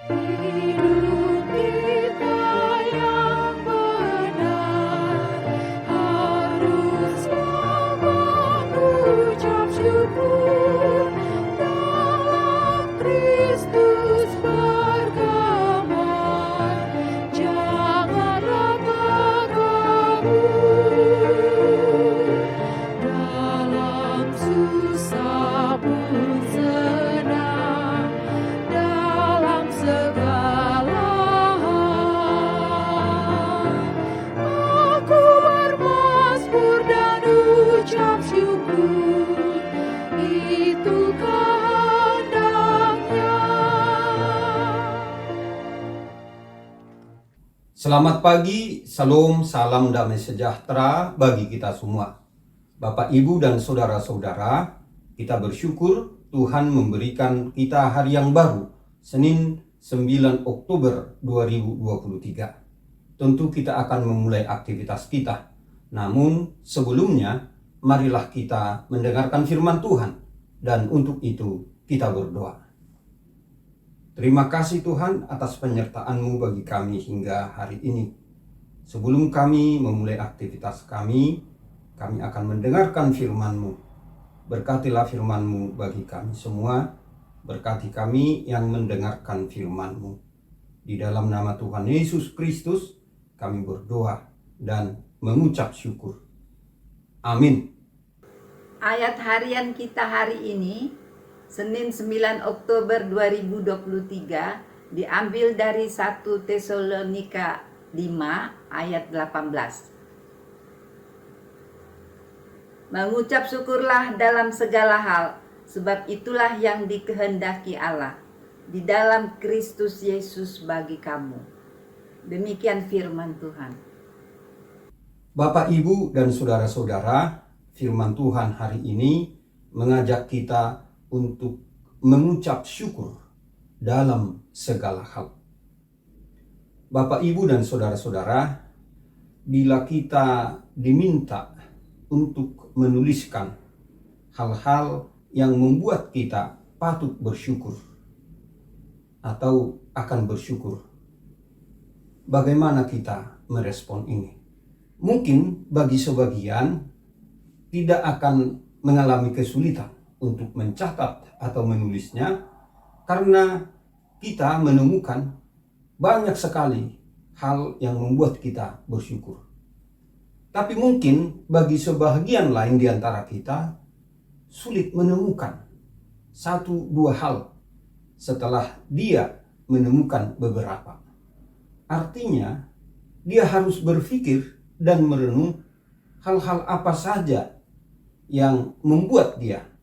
Hidup kita yang benar harus mengucap syukur dalam Kristus bergema, janganlah takabur dalam susah pun senang, dalam segala hal aku bermasmur dan ucap syukur, itu kehendaknya. Selamat pagi, salam damai sejahtera bagi kita semua. Bapak, Ibu, dan saudara-saudara, kita bersyukur Tuhan memberikan kita hari yang baru, Senin 9 Oktober 2023. Tentu kita akan memulai aktivitas kita. Namun sebelumnya, marilah kita mendengarkan firman Tuhan. Dan untuk itu kita berdoa. Terima kasih Tuhan atas penyertaan-Mu bagi kami hingga hari ini. Sebelum kami memulai aktivitas kami akan mendengarkan firman-Mu. Berkatilah firman-Mu bagi kami semua. Berkati kami yang mendengarkan firman-Mu. Di dalam nama Tuhan Yesus Kristus kami berdoa dan mengucap syukur. Amin. Ayat harian kita hari ini, Senin 9 Oktober 2023, diambil dari 1 Tesalonika 5 ayat 18. Mengucap syukurlah dalam segala hal, sebab itulah yang dikehendaki Allah di dalam Kristus Yesus bagi kamu. Demikian firman Tuhan. Bapak, Ibu, dan saudara-saudara, firman Tuhan hari ini mengajak kita untuk mengucap syukur dalam segala hal. Bapak, Ibu, dan saudara-saudara, bila kita diminta untuk menuliskan hal-hal yang membuat kita patut bersyukur atau akan bersyukur, bagaimana kita merespon ini? Mungkin bagi sebagian tidak akan mengalami kesulitan untuk mencatat atau menulisnya, karena kita menemukan banyak sekali hal yang membuat kita bersyukur. Tapi mungkin bagi sebagian lain di antara kita sulit menemukan satu dua hal setelah dia menemukan beberapa. Artinya dia harus berpikir dan merenung hal-hal apa saja yang membuat dia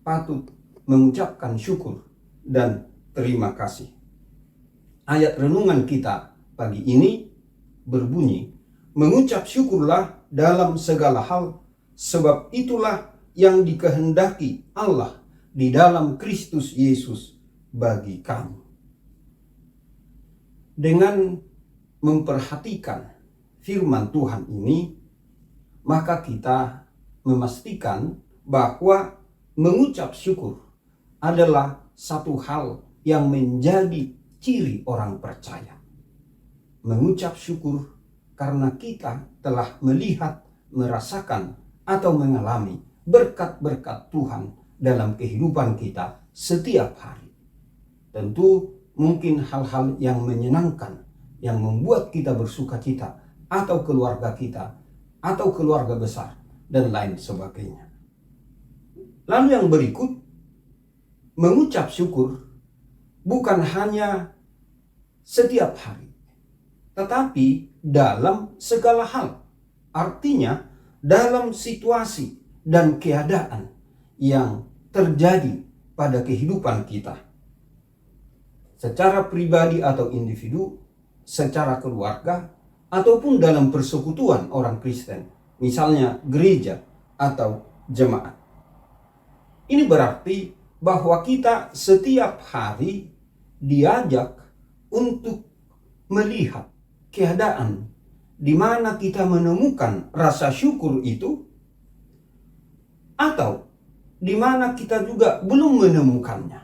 patut mengucapkan syukur dan terima kasih. Ayat renungan kita pagi ini berbunyi, mengucap syukurlah dalam segala hal, sebab itulah yang dikehendaki Allah di dalam Kristus Yesus bagi kamu. Dengan memperhatikan firman Tuhan ini, maka kita memastikan bahwa mengucap syukur adalah satu hal yang menjadi ciri orang percaya. Mengucap syukur karena kita telah melihat, merasakan, atau mengalami berkat-berkat Tuhan dalam kehidupan kita setiap hari. Tentu mungkin hal-hal yang menyenangkan, yang membuat kita bersuka cita, atau keluarga kita, atau keluarga besar, dan lain sebagainya. Lalu yang berikut, mengucap syukur bukan hanya setiap hari, tetapi dalam segala hal. Artinya dalam situasi dan keadaan yang terjadi pada kehidupan kita. Secara pribadi atau individu, secara keluarga, ataupun dalam persekutuan orang Kristen, misalnya gereja atau jemaat. Ini berarti bahwa kita setiap hari diajak untuk melihat keadaan di mana kita menemukan rasa syukur itu, atau di mana kita juga belum menemukannya.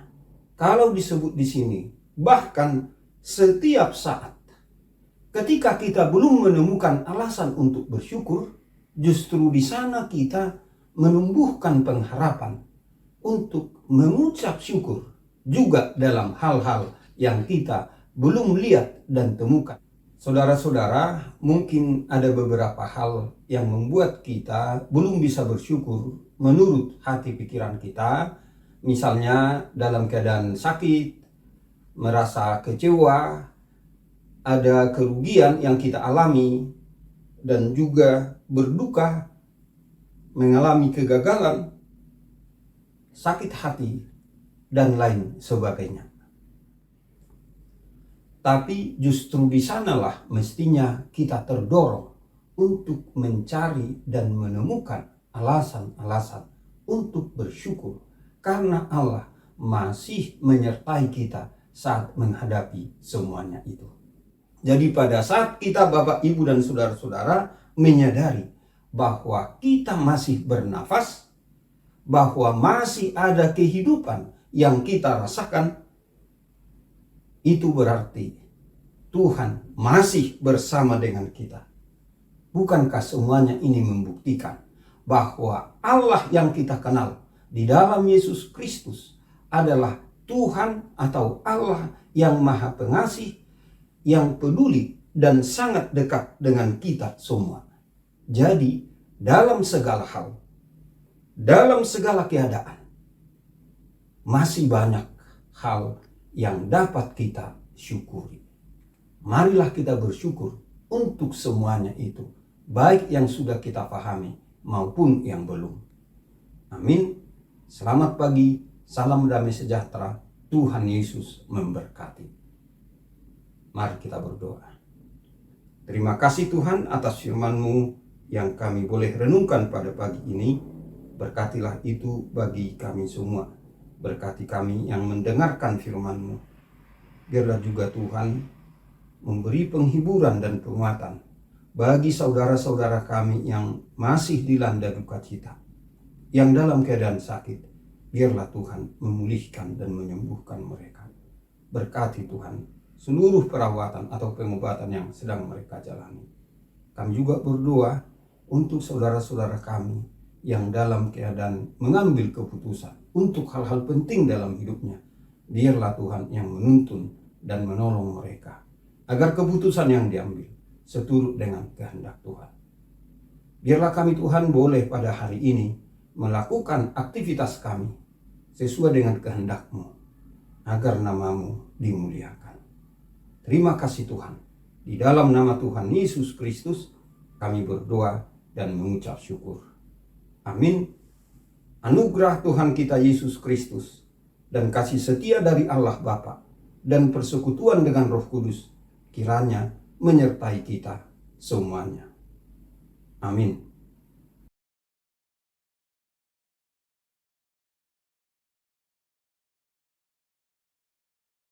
Kalau disebut di sini, bahkan setiap saat ketika kita belum menemukan alasan untuk bersyukur, justru di sana kita menumbuhkan pengharapan untuk mengucap syukur juga dalam hal-hal yang kita belum lihat dan temukan. Saudara-saudara, mungkin ada beberapa hal yang membuat kita belum bisa bersyukur menurut hati pikiran kita. Misalnya dalam keadaan sakit, merasa kecewa, ada kerugian yang kita alami, dan juga berduka, mengalami kegagalan, sakit hati, dan lain sebagainya. Tapi justru di sanalah mestinya kita terdorong untuk mencari dan menemukan alasan-alasan untuk bersyukur, karena Allah masih menyertai kita saat menghadapi semuanya itu. Jadi pada saat kita Bapak, Ibu, dan saudara-saudara menyadari bahwa kita masih bernafas, bahwa masih ada kehidupan yang kita rasakan, itu berarti Tuhan masih bersama dengan kita. Bukankah semuanya ini membuktikan bahwa Allah yang kita kenal di dalam Yesus Kristus adalah Tuhan atau Allah yang Maha Pengasih, yang peduli dan sangat dekat dengan kita semua. Jadi dalam segala hal, dalam segala keadaan, masih banyak hal yang dapat kita syukuri. Marilah kita bersyukur untuk semuanya itu, baik yang sudah kita pahami maupun yang belum. Amin. Selamat pagi, salam damai sejahtera, Tuhan Yesus memberkati. Mari kita berdoa. Terima kasih Tuhan atas firman-Mu yang kami boleh renungkan pada pagi ini. Berkatilah itu bagi kami semua. Berkati kami yang mendengarkan firman-Mu. Biarlah juga Tuhan memberi penghiburan dan penguatan bagi saudara-saudara kami yang masih dilanda duka cita, yang dalam keadaan sakit. Biarlah Tuhan memulihkan dan menyembuhkan mereka. Berkati Tuhan seluruh perawatan atau pengobatan yang sedang mereka jalani. Kami juga berdoa untuk saudara-saudara kami yang dalam keadaan mengambil keputusan untuk hal-hal penting dalam hidupnya. Biarlah Tuhan yang menuntun dan menolong mereka, agar keputusan yang diambil seturut dengan kehendak Tuhan. Biarlah kami Tuhan boleh pada hari ini melakukan aktivitas kami sesuai dengan kehendak-Mu, agar nama-Mu dimuliakan. Terima kasih Tuhan. Di dalam nama Tuhan Yesus Kristus kami berdoa dan mengucap syukur. Amin. Anugerah Tuhan kita Yesus Kristus dan kasih setia dari Allah Bapa dan persekutuan dengan Roh Kudus kiranya menyertai kita semuanya. Amin.